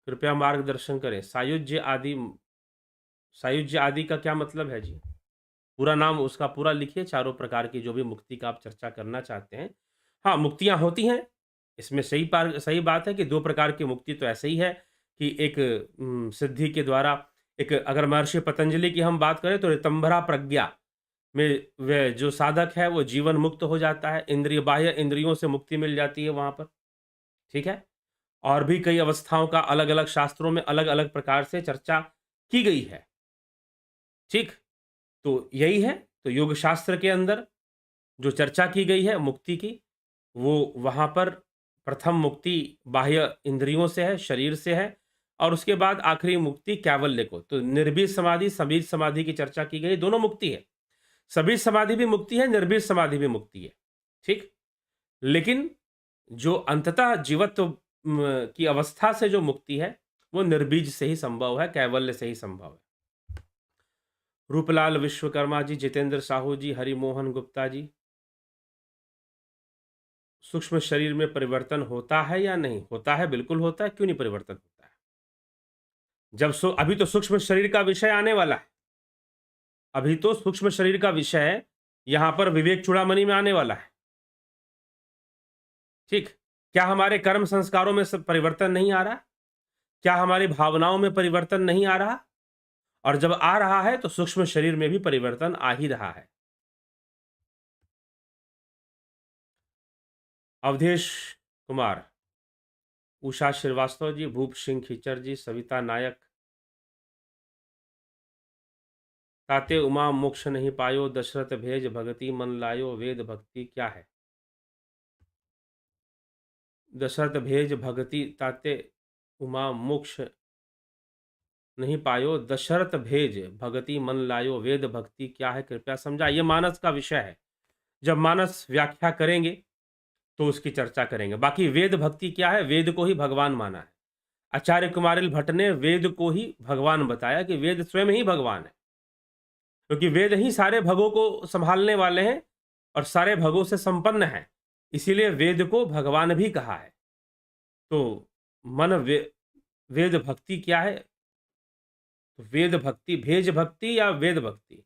कृपया मार्गदर्शन करें। सायुज्य आदि का क्या मतलब है जी? पूरा नाम उसका पूरा लिखिए, चारों प्रकार की जो भी मुक्ति का आप चर्चा करना चाहते हैं। हाँ, मुक्तियाँ होती हैं, इसमें सही बात है कि 2 प्रकार की मुक्ति तो ऐसे ही है कि एक सिद्धि के द्वारा, एक अगर महर्षि पतंजलि की हम बात करें तो ऋतंभरा प्रज्ञा में वह जो साधक है वो जीवन मुक्त हो जाता है, इंद्रिय बाह्य इंद्रियों से मुक्ति मिल जाती है वहाँ पर, ठीक है? और भी कई अवस्थाओं का अलग-अलग शास्त्रों में अलग-अलग प्रकार से चर्चा की गई है, ठीक? तो यही है, तो योग शास्त्र के अंदर जो चर्चा की गई है मुक्ति की, वो वहाँ पर प्रथम मुक्ति बाह्य इंद्रियों से है, शरीर से है, और उसके बाद आखिरी मुक्ति कैवल्य को। तो निर्बीज समाधि, सबीज समाधि की चर्चा की गई, दोनों मुक्ति है। सबीज समाधि भी मुक्ति है, निर्बीज समाधि भी मुक्ति है, ठीक? लेकिन जो अंततः जीवत्व की अवस्था से जो मुक्ति है, वो निर्बीज से ही संभव है, कैवल्य से ही संभव है। रूपलाल विश्वकर्मा जी, जितेंद्र साहू जी, हरिमोहन गुप्ता जी, सूक्ष्म शरीर में परिवर्तन होता है या नहीं? होता है, बिल्कुल होता है, क्यों नहीं परिवर्तन होता है? अभी तो सूक्ष्म शरीर का विषय आने वाला है। अभी तो सूक्ष्म शरीर का विषय यहाँ पर विवेक चूड़ामणि में आने वाला है, ठीक? क्या हमारे कर्म संस्कारों में सब परिवर्तन नहीं आ रहा? क्या हमारी भावनाओं में परिवर्तन नहीं आ रहा? और जब आ रहा है तो सूक्ष्म शरीर में भी परिवर्तन आ ही रहा है। अवधेश कुमार, उषा श्रीवास्तव जी, भूप सिंह खिचर जी, सविता नायक, ताते उमा मोक्ष नहीं पायो, दशरथ भेज भगति मन लायो, वेद भक्ति क्या है? दशरथ भेज भगति ताते उमा मोक्ष नहीं पायो दशरथ भेज, भगति मन लायो, वेद भक्ति क्या है कृपया समझा। ये मानस का विषय है। जब मानस व्याख्या करेंगे तो उसकी चर्चा करेंगे। बाकी वेद भक्ति क्या है, वेद को ही भगवान माना है। आचार्य कुमारिल भट्ट ने वेद को ही भगवान बताया कि वेद स्वयं ही भगवान है, क्योंकि वेद ही सारे भगों को संभालने वाले हैं और सारे भगों से संपन्न है, इसीलिए वेद को भगवान भी कहा है। तो मन वेद भक्ति क्या है, तो वेद भक्ति भेज भक्ति या वेद भक्ति,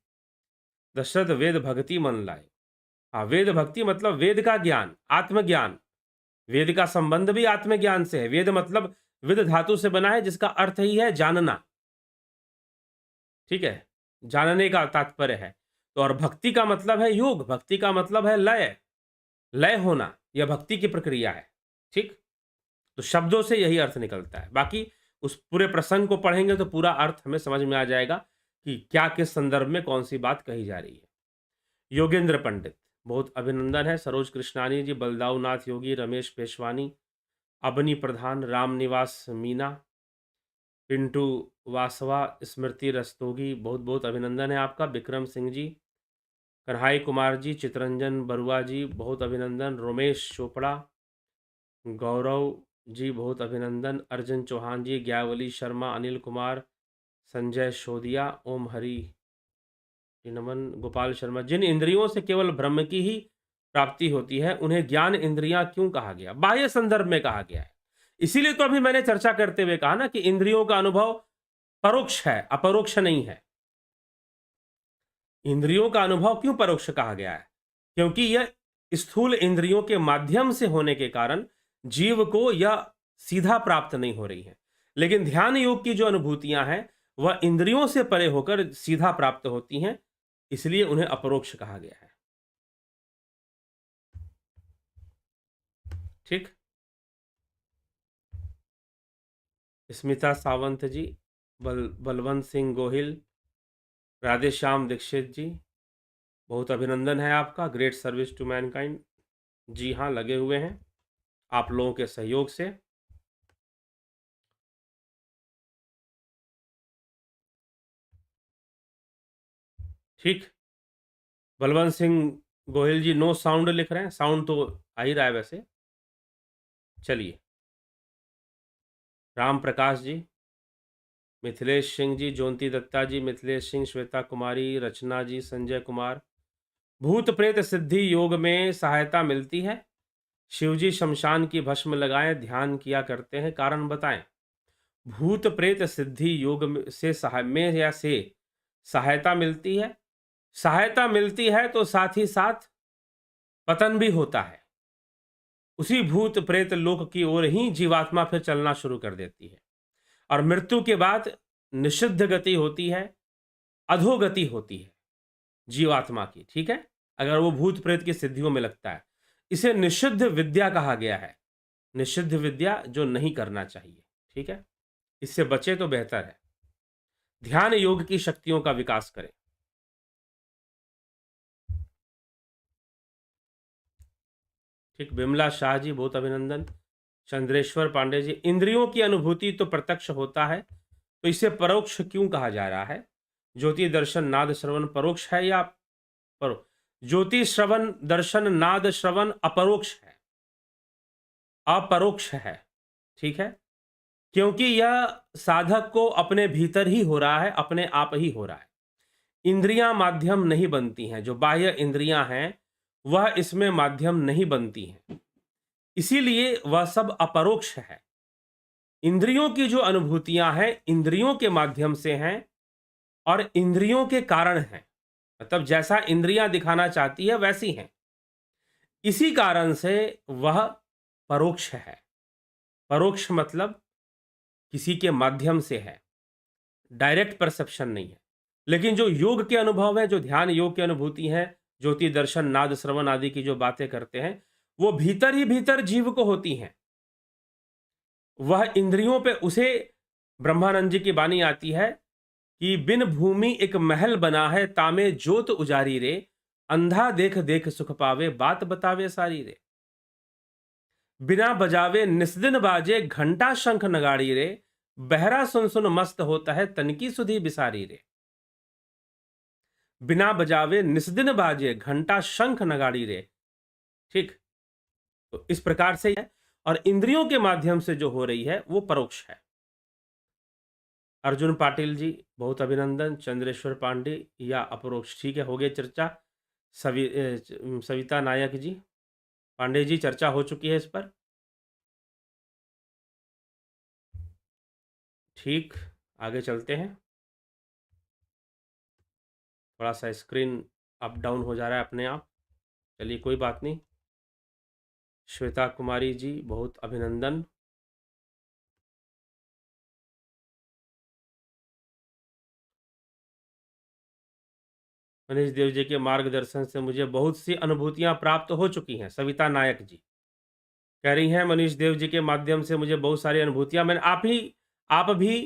दशरथ वेद भक्ति मन लाए। हाँ, वेद भक्ति मतलब वेद का ज्ञान, आत्मज्ञान। वेद का संबंध भी आत्मज्ञान से है। वेद मतलब विद धातु से बना है, जिसका अर्थ ही है जानना। ठीक है, जानने का तात्पर्य है। तो और भक्ति का मतलब है योग, भक्ति का मतलब है लय, लय होना, यह भक्ति की प्रक्रिया है। ठीक, तो शब्दों से यही अर्थ निकलता है। बाकी उस पूरे प्रसंग को पढ़ेंगे तो पूरा अर्थ हमें समझ में आ जाएगा कि क्या किस संदर्भ में कौन सी बात कही जा रही है। योगेंद्र पंडित, बहुत अभिनंदन है। सरोज कृष्णानी जी, बलदाऊ नाथ योगी, रमेश पेशवानी, अबनी प्रधान, राम निवास मीना, पिंटू वासवा, स्मृति रस्तोगी, बहुत बहुत अभिनंदन है आपका। विक्रम सिंह जी, कन्हाई कुमार जी, चितरंजन बरुआ जी, बहुत अभिनंदन। रोमेश चोपड़ा, गौरव जी, बहुत अभिनंदन। अर्जुन चौहान जी, ज्ञावली शर्मा, अनिल कुमार, संजय शोदिया, ओम हरि नमन, गोपाल शर्मा। जिन इंद्रियों से केवल ब्रह्म की ही प्राप्ति होती है उन्हें ज्ञान इंद्रियां क्यों कहा गया, बाह्य संदर्भ में कहा गया है। इसीलिए तो अभी मैंने चर्चा करते हुए कहा ना कि इंद्रियों का अनुभव परोक्ष है, अपरोक्ष नहीं है। इंद्रियों का अनुभव क्यों परोक्ष कहा गया है, क्योंकि यह स्थूल इंद्रियों के माध्यम से होने के कारण जीव को यह सीधा प्राप्त नहीं हो रही है। लेकिन ध्यान योग की जो अनुभूतियां हैं वह इंद्रियों से परे होकर सीधा प्राप्त होती हैं, इसलिए उन्हें अपरोक्ष कहा गया है। ठीक, स्मिता सावंत जी, बलवंत सिंह गोहिल, राधेश्याम दीक्षित जी, बहुत अभिनंदन है आपका। Great service to mankind. जी हाँ, लगे हुए हैं आप लोगों के सहयोग से। ठीक, बलवंत सिंह गोहिल जी नो साउंड लिख रहे हैं, साउंड तो आ ही रहा है वैसे। चलिए, राम प्रकाश जी, मिथिलेश सिंह जी, ज्योति दत्ता जी, मिथिलेश सिंह, श्वेता कुमारी, रचना जी, संजय कुमार। भूत प्रेत सिद्धि योग में सहायता मिलती है। शिवजी शमशान की भस्म लगाएं, ध्यान किया करते हैं, कारण बताएं। भूत प्रेत सिद्धि योग से सहायता मिलती है। सहायता मिलती है तो साथ ही साथ पतन भी होता है। उसी भूत प्रेत लोक की ओर ही जीवात्मा फिर चलना शुरू कर देती है और मृत्यु के बाद निषिद्ध गति होती है, अधोगति होती है जीवात्मा की। ठीक है, अगर वो भूत प्रेत की सिद्धियों में लगता है, इसे निषिद्ध विद्या कहा गया है। निषिद्ध विद्या जो नहीं करना चाहिए। ठीक है, इससे बचे तो बेहतर है। ध्यान योग की शक्तियों का विकास करें। ठीक, बिमला शाह जी, बहुत अभिनंदन। चंद्रेश्वर पांडे जी, इंद्रियों की अनुभूति तो प्रत्यक्ष होता है, तो इसे परोक्ष क्यों कहा जा रहा है। ज्योति दर्शन नाद श्रवण परोक्ष है या ज्योति श्रवण दर्शन नाद श्रवण अपरोक्ष है, अपरोक्ष है। ठीक है, क्योंकि यह साधक को अपने भीतर ही हो रहा है, अपने आप ही हो रहा है। इंद्रियां माध्यम नहीं बनती हैं, जो बाह्य इंद्रियां हैं वह इसमें माध्यम नहीं बनती हैं, इसीलिए वह सब अपरोक्ष है। इंद्रियों की जो अनुभूतियां हैं इंद्रियों के माध्यम से हैं और इंद्रियों के कारण हैं, मतलब जैसा इंद्रियां दिखाना चाहती है वैसी हैं, इसी कारण से वह परोक्ष है। परोक्ष मतलब किसी के माध्यम से है, डायरेक्ट परसेप्शन नहीं है। लेकिन जो योग के अनुभव है, जो ध्यान योग की अनुभूति है, ज्योति दर्शन नाद श्रवण आदि की जो बातें करते हैं, वो भीतर ही भीतर जीव को होती हैं। वह इंद्रियों पे, उसे ब्रह्मानंद जी की वाणी आती है कि बिन भूमि एक महल बना है, तामे जोत उजारी रे, अंधा देख देख सुख पावे, बात बतावे सारी रे। बिना बजावे निस्दिन बाजे, घंटा शंख नगाड़ी रे, बहरा सुन सुन मस्त होता है, तनकी सुधी बिसारी रे। बिना बजावे निस्दिन बाजे, घंटा शंख नगाड़ी रे। ठीक, तो इस प्रकार से है। और इंद्रियों के माध्यम से जो हो रही है वो परोक्ष है। अर्जुन पाटिल जी, बहुत अभिनंदन। चंद्रेश्वर पांडे या अपरोक्ष, ठीक है, हो गई चर्चा। सविता नायक जी, पांडे जी, चर्चा हो चुकी है इस पर। ठीक, आगे चलते हैं। थोड़ा सा स्क्रीन अप डाउन हो जा रहा है अपने आप, चलिए कोई बात नहीं। श्वेता कुमारी जी, बहुत अभिनंदन। मनीष देव जी के मार्गदर्शन से मुझे बहुत सी अनुभूतियां प्राप्त हो चुकी हैं। सविता नायक जी कह रही हैं, मनीष देव जी के माध्यम से मुझे बहुत सारी अनुभूतियां, मैंने आप भी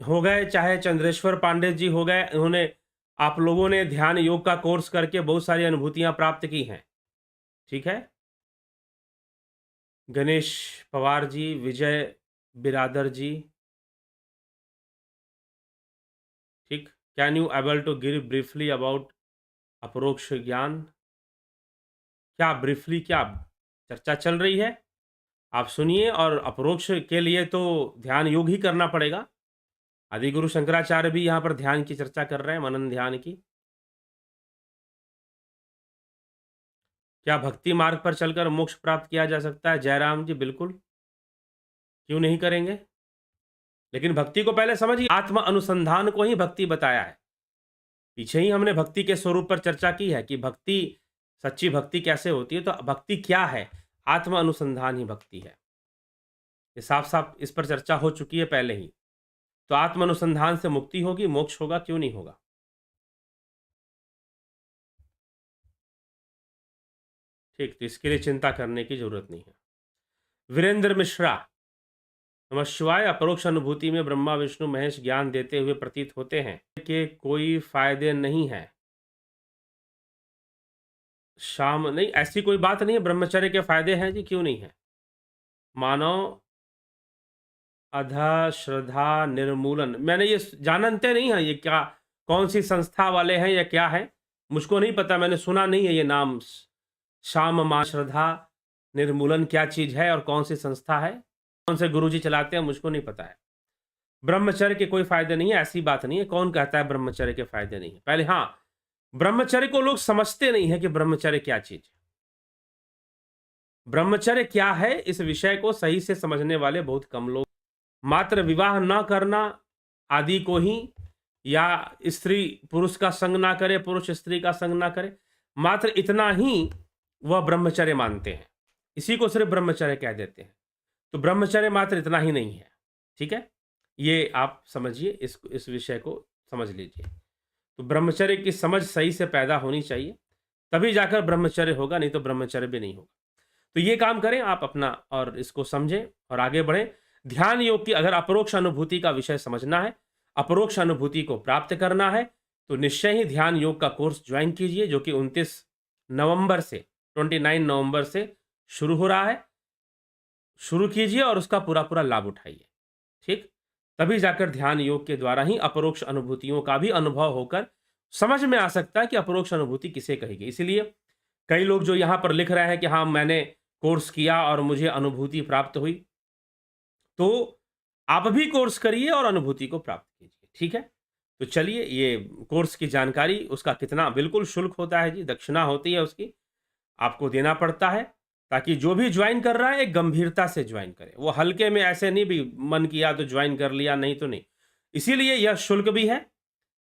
हो गए, चाहे चंद्रेश्वर पांडे जी हो गए, उन्होंने, आप लोगों ने ध्यान योग का कोर्स करके बहुत सारी अनुभूतियां प्राप्त की हैं। ठीक है, गणेश पवार जी, विजय बिरादर जी, ठीक। Can you able to give briefly about अपरोक्ष ज्ञान? क्या ब्रीफली, क्या चर्चा चल रही है, आप सुनिए। और अपरोक्ष के लिए तो ध्यान योग ही करना पड़ेगा। आदि गुरु शंकराचार्य भी यहाँ पर ध्यान की चर्चा कर रहे हैं, मनन ध्यान की। क्या भक्ति मार्ग पर चलकर मोक्ष प्राप्त किया जा सकता है? जयराम जी, बिल्कुल, क्यों नहीं करेंगे। लेकिन भक्ति को पहले समझिए, आत्म अनुसंधान को ही भक्ति बताया है। पीछे ही हमने भक्ति के स्वरूप पर चर्चा की है कि भक्ति, सच्ची भक्ति कैसे होती है। तो भक्ति क्या है? आत्म अनुसंधान ही भक्ति है। ये साफ साफ इस पर चर्चा हो चुकी है पहले ही। तो आत्म अनुसंधान से मुक्ति होगी, मोक्ष होगा, क्यों नहीं होगा। ठीक, तो इसके लिए चिंता करने की जरूरत नहीं है। वीरेंद्र मिश्रा, नमः शिवाय। अपरोक्ष अनुभूति में ब्रह्मा विष्णु महेश ज्ञान देते हुए प्रतीत होते हैं कि कोई फायदे नहीं है। शाम नहीं, ऐसी कोई बात नहीं है। ब्रह्मचर्य के फायदे हैं जी, क्यों नहीं है। मानव अधा श्रद्धा निर्मूलन, मैंने ये जानते नहीं है ये क्या, कौन सी संस्था वाले हैं या क्या है, मुझको नहीं पता, मैंने सुना नहीं है ये नाम। शाम मां श्रद्धा निर्मूलन क्या चीज है और कौन सी संस्था है, कौन से गुरुजी चलाते हैं, मुझको नहीं पता है। ब्रह्मचर्य के कोई फायदे नहीं है, ऐसी बात नहीं है। कौन कहता है ब्रह्मचर्य के फायदे नहीं है? पहले हाँ, ब्रह्मचर्य को लोग समझते नहीं है कि ब्रह्मचर्य क्या चीज है। ब्रह्मचर्य क्या है, इस विषय को सही से समझने वाले बहुत कम लोग। मात्र विवाह न करना आदि को ही, या स्त्री पुरुष का संग ना करे, पुरुष स्त्री का संग ना करे, मात्र इतना ही वह ब्रह्मचर्य मानते हैं। इसी को सिर्फ ब्रह्मचर्य कह देते हैं। तो ब्रह्मचर्य मात्र इतना ही नहीं है। ठीक है, ये आप समझिए, इस विषय को समझ लीजिए। तो ब्रह्मचर्य की समझ सही से पैदा होनी चाहिए, तभी जाकर ब्रह्मचर्य होगा, नहीं तो ब्रह्मचर्य भी नहीं होगा। तो ये काम करें आप अपना, और इसको समझें और आगे बढ़ें। ध्यान योग की अगर अपरोक्ष अनुभूति का विषय समझना है, अपरोक्ष अनुभूति को प्राप्त करना है, तो निश्चय ही ध्यान योग का कोर्स ज्वाइन कीजिए, जो कि 29 नवंबर से 29 नवंबर से शुरू हो रहा है। शुरू कीजिए और उसका पूरा पूरा लाभ उठाइए। ठीक, तभी जाकर ध्यान योग के द्वारा ही अपरोक्ष अनुभूतियों का भी अनुभव होकर समझ में आ सकता है कि अपरोक्ष अनुभूति किसे कहेगी। इसलिए कई लोग जो यहाँ पर लिख रहे हैं कि हाँ मैंने कोर्स किया और मुझे अनुभूति प्राप्त हुई, तो आप भी कोर्स करिए और अनुभूति को प्राप्त कीजिए। ठीक है, तो चलिए, ये कोर्स की जानकारी, उसका कितना बिल्कुल शुल्क होता है जी, दक्षिणा होती है उसकी, आपको देना पड़ता है, ताकि जो भी ज्वाइन कर रहा है एक गंभीरता से ज्वाइन करे। वो हल्के में ऐसे नहीं भी मन किया तो ज्वाइन कर लिया, नहीं तो नहीं। इसीलिए यह शुल्क भी है,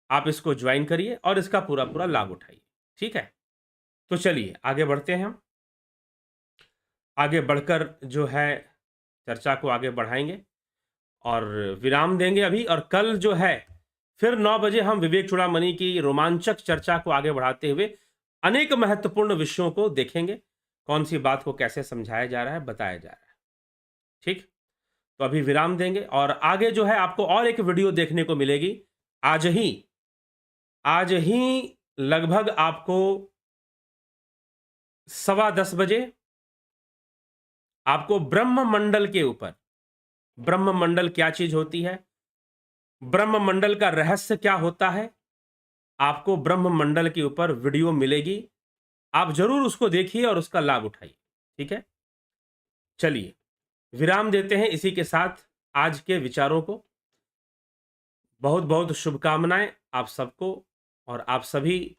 आप इसको ज्वाइन करिए और इसका पूरा पूरा लाभ उठाइए। ठीक है, तो चलिए आगे बढ़ते हैं हम। आगे बढ़कर जो है चर्चा को आगे बढ़ाएंगे और विराम देंगे अभी। और कल जो है फिर 9 बजे हम विवेक चूड़ामणि की रोमांचक चर्चा को आगे बढ़ाते हुए अनेक महत्वपूर्ण विषयों को देखेंगे, कौन सी बात को कैसे समझाया जा रहा है, बताया जा रहा है। ठीक, तो अभी विराम देंगे और आगे जो है आपको और एक वीडियो देखने को मिलेगी। आज ही लगभग आपको 10:15 बजे आपको ब्रह्म मंडल के ऊपर ब्रह्म मंडल क्या चीज होती है, ब्रह्म मंडल का रहस्य क्या होता है। आपको ब्रह्म मंडल के ऊपर वीडियो मिलेगी, आप जरूर उसको देखिए और उसका लाभ उठाइए। ठीक है, चलिए विराम देते हैं इसी के साथ आज के विचारों को। बहुत बहुत शुभकामनाएं आप सबको, और आप सभी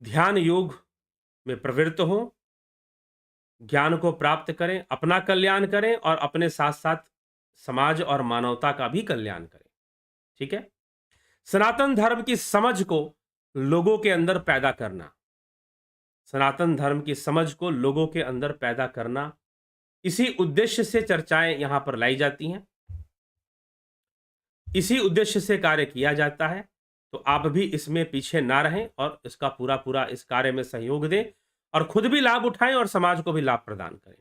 ध्यान योग में प्रवृत्त हों, ज्ञान को प्राप्त करें, अपना कल्याण करें और अपने साथ साथ समाज और मानवता का भी कल्याण करें। ठीक है, सनातन धर्म की समझ को लोगों के अंदर पैदा करना, सनातन धर्म की समझ को लोगों के अंदर पैदा करना, इसी उद्देश्य से चर्चाएं यहां पर लाई जाती हैं, इसी उद्देश्य से कार्य किया जाता है। तो आप भी इसमें पीछे ना रहें और इसका पूरा पूरा इस कार्य में सहयोग दें और खुद भी लाभ उठाएं और समाज को भी लाभ प्रदान करें।